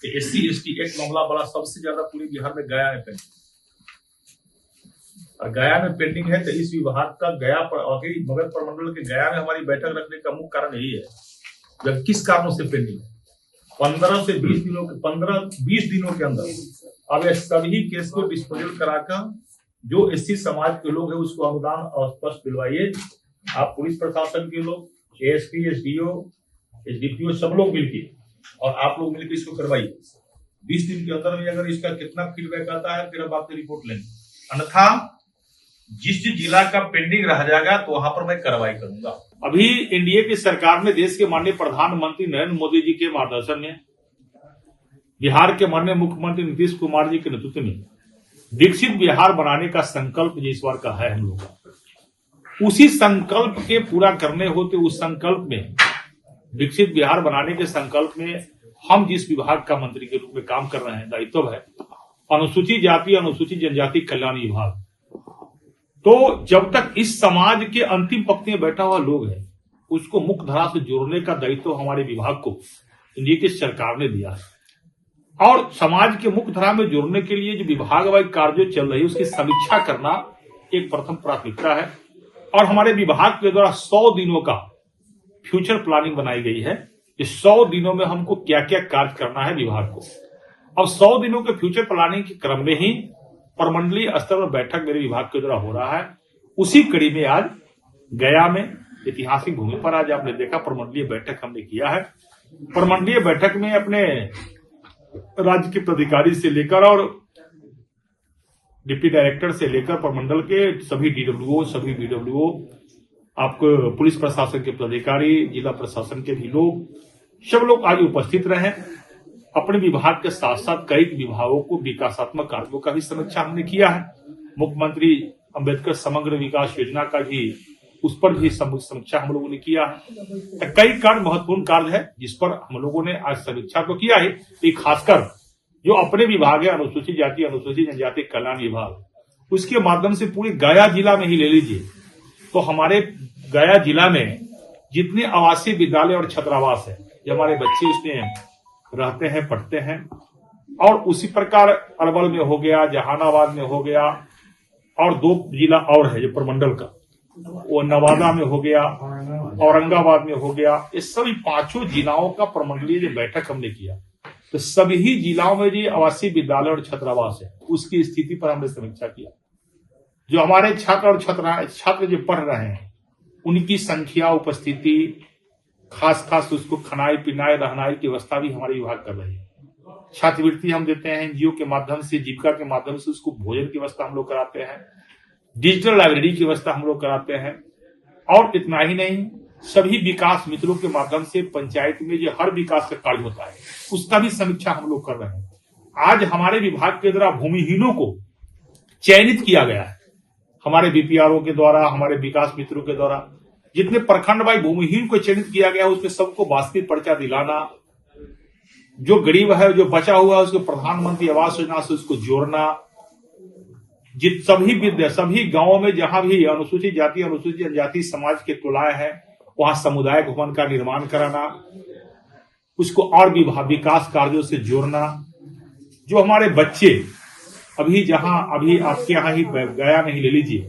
SC/ST एक मामला बड़ा सबसे ज्यादा पूरे बिहार में गया है पेंडिंग, और गया में पेंडिंग है। तो इस विभाग का गया मगध प्रमंडल के गया में हमारी बैठक रखने का मुख्य कारण यही है। जब किस कारणों से पेंडिंग है, 15 से 20 दिनों के अंदर अब ये सभी केस को डिस्पोजल कराकर जो SC समाज के लोग हैं उसको अनुदान स्पष्ट दिलवाइए। आप पुलिस प्रशासन के लोग, ASP, SDO, SDPO सब लोग मिलकर और आप लोग मिलकर इसको करवाइए। 20 दिन के अंदर में अगर इसका कितना फीडबैक आता है फिर अब आपकी रिपोर्ट लेंगे, अन्यथा जिस जिला का पेंडिंग रह जाएगा तो वहां पर मैं कार्रवाई करूंगा। अभी एनडीए की सरकार ने देश के माननीय प्रधानमंत्री नरेंद्र मोदी जी के मार्गदर्शन में, बिहार के माननीय मुख्यमंत्री नीतीश कुमार जी के नेतृत्व में विकसित बिहार बनाने का संकल्प जिस बार का है हम लोग का, उसी संकल्प के पूरा करने होते उस संकल्प में, विकसित बिहार बनाने के संकल्प में हम जिस विभाग का मंत्री के रूप में काम कर रहे हैं, दायित्व है अनुसूचित जाति अनुसूचित जनजाति कल्याण विभाग। तो जब तक इस समाज के अंतिम पंक्ति में बैठा हुआ लोग है उसको मुख्य धारा से जोड़ने का दायित्व हमारे विभाग को एनडीए की सरकार ने दिया है। और समाज के मुख्य धारा में जोड़ने के लिए जो विभागवार कार्य चल रही है उसकी समीक्षा करना एक प्रथम प्राथमिकता है। और हमारे विभाग के द्वारा 100 दिनों का फ्यूचर प्लानिंग बनाई गई है कि 100 दिनों में हमको क्या क्या कार्य करना है विभाग को। अब 100 दिनों के फ्यूचर प्लानिंग के क्रम में ही प्रमंडलीय स्तर पर बैठक मेरे विभाग के द्वारा हो रहा है। उसी कड़ी में आज गया में ऐतिहासिक भूमि पर आज आपने देखा प्रमंडलीय बैठक हमने किया है। प्रमंडलीय बैठक में अपने राज्य के पदाधिकारी से लेकर और डिप्टी डायरेक्टर से लेकर प्रमंडल के सभी DWO, सभी BWO, आपको पुलिस प्रशासन के पदाधिकारी, जिला प्रशासन के भी लोग, सब लोग आज उपस्थित रहे। अपने विभाग के साथ साथ कई विभागों को विकासात्मक कार्यों का भी समीक्षा हमने किया है। मुख्यमंत्री अंबेडकर समग्र विकास योजना का भी उस पर भी समीक्षा हम लोगों ने किया है। तो कई कार्य महत्वपूर्ण कार्य है जिस पर हम लोगों ने आज समीक्षा तो किया है। खासकर जो अपने विभाग है अनुसूचित जाति अनुसूचित जनजाति कल्याण विभाग, उसके माध्यम से पूरे गया जिला में ही ले लीजिए तो हमारे गया जिला में जितने आवासीय विद्यालय और छात्रावास है, जो हमारे बच्चे उसमें रहते हैं, पढ़ते हैं, और उसी प्रकार अरवल में हो गया, जहानाबाद में हो गया, और 2 जिला और है जो प्रमंडल का, वो नवादा में हो गया, औरंगाबाद में हो गया। ये सभी 5 जिलाओं का प्रमंडलीय जो बैठक हमने किया तो सभी जिलाओं में जो आवासीय विद्यालय और छात्रावास है उसकी स्थिति पर हमने समीक्षा किया। जो हमारे छात्र और छात्र जो पढ़ रहे हैं उनकी संख्या, उपस्थिति, खास उसको खनाई पिनाई रहनाई की व्यवस्था भी हमारे विभाग कर रही है। छात्रवृत्ति हम देते हैं एनजीओ के माध्यम से, जीविका के माध्यम से उसको भोजन की व्यवस्था हम लोग कराते हैं, डिजिटल लाइब्रेरी की व्यवस्था हम लोग कराते हैं। और इतना ही नहीं, सभी विकास मित्रों के माध्यम से पंचायत में जो हर विकास का कार्य होता है उसका भी समीक्षा हम लोग कर रहे हैं। आज हमारे विभाग के द्वारा भूमिहीनों को चयनित किया गया है, हमारे बीपीआरओ के द्वारा, हमारे विकास मित्रों के द्वारा जितने प्रखंड वाई भूमिहीन को चयनित किया गया उसमें सबको वास्तविक पर्चा दिलाना, जो गरीब है जो बचा हुआ है उसको प्रधानमंत्री आवास योजना से उसको जोड़ना, सभी गांवों में जहां भी अनुसूचित जाति अनुसूचित जनजाति समाज के टोलाए हैं वहां सामुदायिक भवन का निर्माण कराना, उसको और भी विकास कार्यों से जोड़ना। जो हमारे बच्चे अभी आपके यहाँ ही गया नहीं ले लीजिए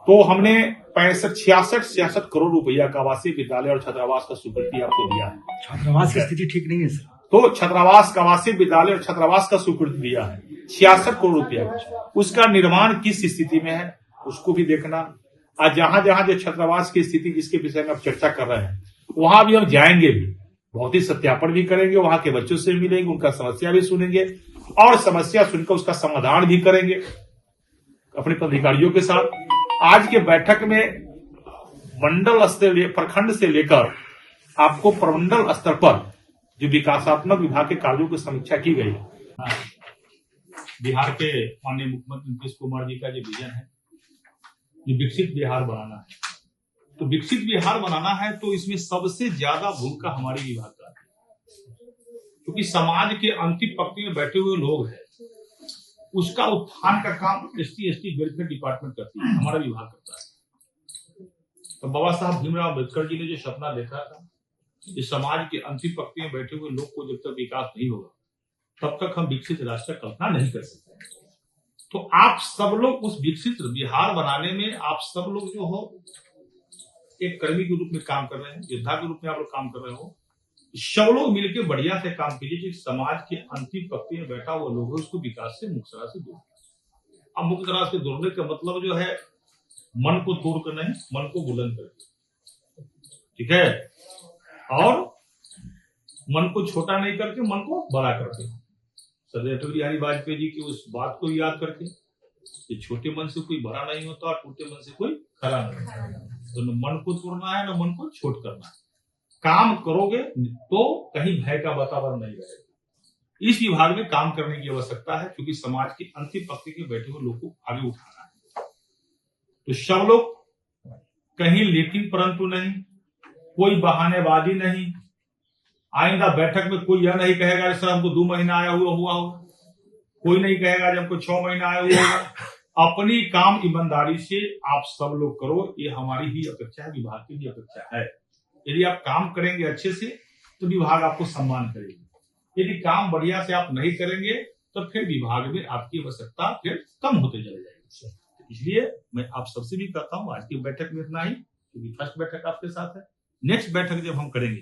तो हमने 66 करोड़ रुपया का आवासीय विद्यालय और छात्रावास का स्वीकृति आपको दिया है। छात्रावास की स्थिति ठीक नहीं है सर, तो छात्रावास का आवासीय विद्यालय और छात्रावास का स्वीकृति दिया है 66 करोड़ रुपया। उसका निर्माण किस स्थिति में है उसको भी देखना। आज जहां जो छात्रावास की स्थिति जिसके विषय में आप चर्चा कर रहे हैं वहां भी हम जाएंगे, भी भौतिक सत्यापन भी करेंगे, वहां के बच्चों से मिलेंगे, उनका समस्या भी सुनेंगे और समस्या सुनकर उसका समाधान भी करेंगे अपने पदाधिकारियों के साथ। आज के बैठक में मंडल स्तर प्रखंड से लेकर आपको प्रमंडल स्तर पर जो विकासात्मक विभाग के कार्यों की समीक्षा की गई है। बिहार के माननीय मुख्यमंत्री नीतीश कुमार जी का जो विजन है जो विकसित बिहार बनाना है, तो विकसित बिहार बनाना है तो इसमें सबसे ज्यादा भूमिका हमारे विभाग का है, क्योंकि समाज के अंतिम पंक्ति में बैठे हुए लोग हैं उसका उत्थान का काम SC/ST वेलफेयर डिपार्टमेंट करती है, हमारा विभाग करता है। तो बाबा साहब भीमराव अम्बेडकर जी ने जो सपना देखा था, इस समाज के अंतिम पंक्ति में बैठे हुए लोग को जब तक विकास नहीं होगा तब तक हम विकसित राष्ट्र का कल्पना नहीं कर सकते। तो आप सब लोग उस विकसित बिहार बनाने में आप सब लोग जो हो एक कर्मी के रूप में काम कर रहे हैं, योद्धा के रूप में आप लोग काम कर रहे हो। सब लोग मिलकर बढ़िया से काम कीजिए कि समाज के अंतिम पंक्ति में बैठा हुआ लोग है उसको विकास से मुक्त राह से दूर। अब मुक्त राह से दूरने का मतलब जो है मन को तोड़कर नहीं, मन को बुलंद करके, ठीक है, और मन को छोटा नहीं करके मन को बड़ा करके। सरदार अटल बिहारी वाजपेयी जी की उस बात को याद करके कि छोटे मन से कोई बड़ा नहीं होता और टूटे मन से कोई खरा नहीं होता। तो न मन को तोड़ना है न मन को छोट करना है। काम करोगे तो कहीं भय का वातावरण नहीं रहेगा। इस विभाग में काम करने की आवश्यकता है क्योंकि समाज की अंतिम पंक्ति में बैठे हुए लोग को आगे उठाना है। तो सब लोग कहीं लेकिन परंतु नहीं, कोई बहानेबाजी नहीं। आइंदा बैठक में कोई यह नहीं कहेगा सर हमको 2 महीना आया हुआ हो, कोई नहीं कहेगा जब हमको 6 महीना आया हुआ होगा। अपनी काम ईमानदारी से आप सब लोग करो, ये हमारी ही अपेक्षा है, विभाग की भी अपेक्षा है। यदि आप काम करेंगे अच्छे से तो विभाग आपको सम्मान करेगी। यदि काम बढ़िया से आप नहीं करेंगे तो फिर विभाग में आपकी आवश्यकता फिर कम होते चले जाएगी। इसलिए मैं आप सबसे भी कहता हूँ आज की बैठक में इतना ही, क्योंकि फर्स्ट बैठक आपके साथ है। नेक्स्ट बैठक जब हम करेंगे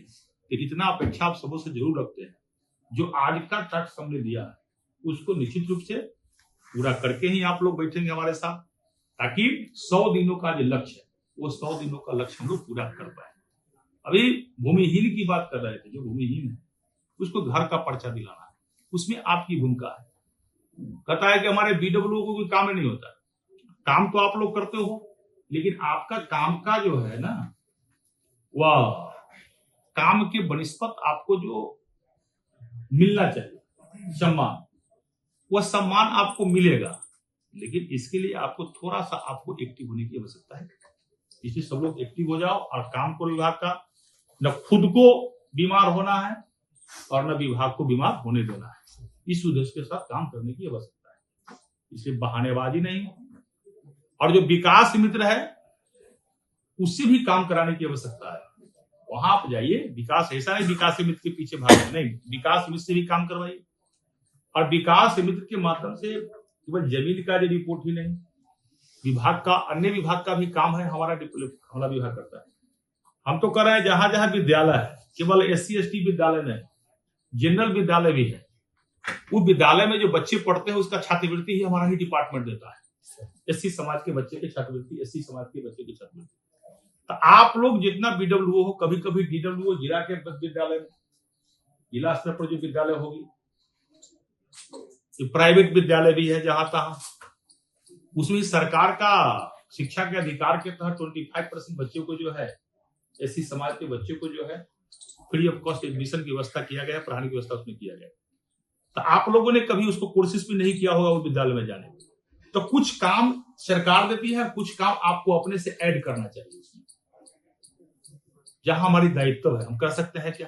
तो इतना अपेक्षा आप सबों से जरूर रखते हैं, जो आज का टास्क हमने दिया है उसको निश्चित रूप से पूरा करके ही आप लोग बैठेंगे हमारे साथ, ताकि 100 दिनों का जो लक्ष्य है वो 100 दिनों का लक्ष्य हम लोग पूरा कर पाए। अभी भूमिहीन की बात कर रहे थे, जो भूमिहीन है उसको घर का पर्चा दिलाना है, उसमें आपकी भूमिका है। कहता है कि हमारे बीडब्ल्यू को कोई काम नहीं होता। काम तो आप लोग करते हो, लेकिन आपका काम का जो है ना वह काम के बनिस्पत आपको जो मिलना चाहिए सम्मान, वह सम्मान आपको मिलेगा, लेकिन इसके लिए आपको थोड़ा सा आपको एक्टिव होने की आवश्यकता है। इसलिए सब लोग एक्टिव हो जाओ और काम करो। विभाग का न खुद को बीमार होना है और न विभाग को बीमार होने देना है। इस उद्देश्य के साथ काम करने की आवश्यकता है। इसलिए बहानेबाजी नहीं, और जो विकास मित्र है उससे भी काम कराने की आवश्यकता है। वहां आप जाइए, विकास ऐसा नहीं विकास मित्र के पीछे भागे, नहीं, विकास मित्र से भी काम करवाइए। और विकास मित्र के माध्यम से केवल जमीन का जो रिपोर्ट ही नहीं, विभाग का अन्य विभाग का भी काम है, हमारा विभाग करता है। हम तो कर रहे हैं जहां जहां विद्यालय है, केवल SC ST विद्यालय नहीं, जनरल विद्यालय भी है, उस विद्यालय में जो बच्चे पढ़ते हैं उसका छात्रवृत्ति ही हमारा ही डिपार्टमेंट देता है। SC समाज के बच्चे की छात्रवृत्ति, SC समाज के बच्चे की छात्रवृत्ति। तो आप लोग जितना BWO हो, कभी कभी DWO जिला के विद्यालय में, जिला स्तर पर जो विद्यालय होगी, प्राइवेट विद्यालय भी है जहां तहां, उसमें सरकार का शिक्षा के अधिकार के तहत 25% बच्चों को जो है, SC समाज के बच्चों को जो है फ्री ऑफ कॉस्ट एडमिशन की व्यवस्था किया गया, पढ़ाने की व्यवस्था उसमें किया गया। तो आप लोगों ने कभी उसको कोशिश भी नहीं किया होगा वो विद्यालय में जाने में। तो कुछ काम सरकार देती है, कुछ काम आपको अपने से ऐड करना चाहिए उसमें, जहां हमारी दायित्व है हम कर सकते हैं क्या।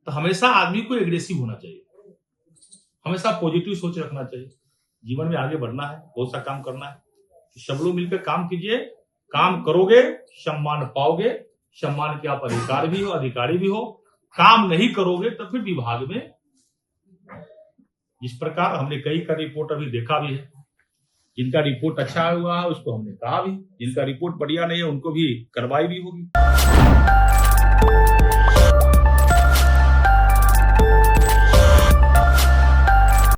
तो हमेशा आदमी को एग्रेसिव होना चाहिए, हमेशा पॉजिटिव सोच रखना चाहिए। जीवन में आगे बढ़ना है, बहुत सा काम करना है, तो सब लोग मिलकर काम कीजिए। काम करोगे सम्मान पाओगे, सम्मान के आप अधिकारी भी हो। काम नहीं करोगे तो फिर विभाग में जिस प्रकार हमने कई का रिपोर्ट अभी देखा भी है, जिनका रिपोर्ट अच्छा हुआ है उसको हमने कहा भी, जिनका रिपोर्ट बढ़िया नहीं है उनको भी कार्रवाई भी होगी।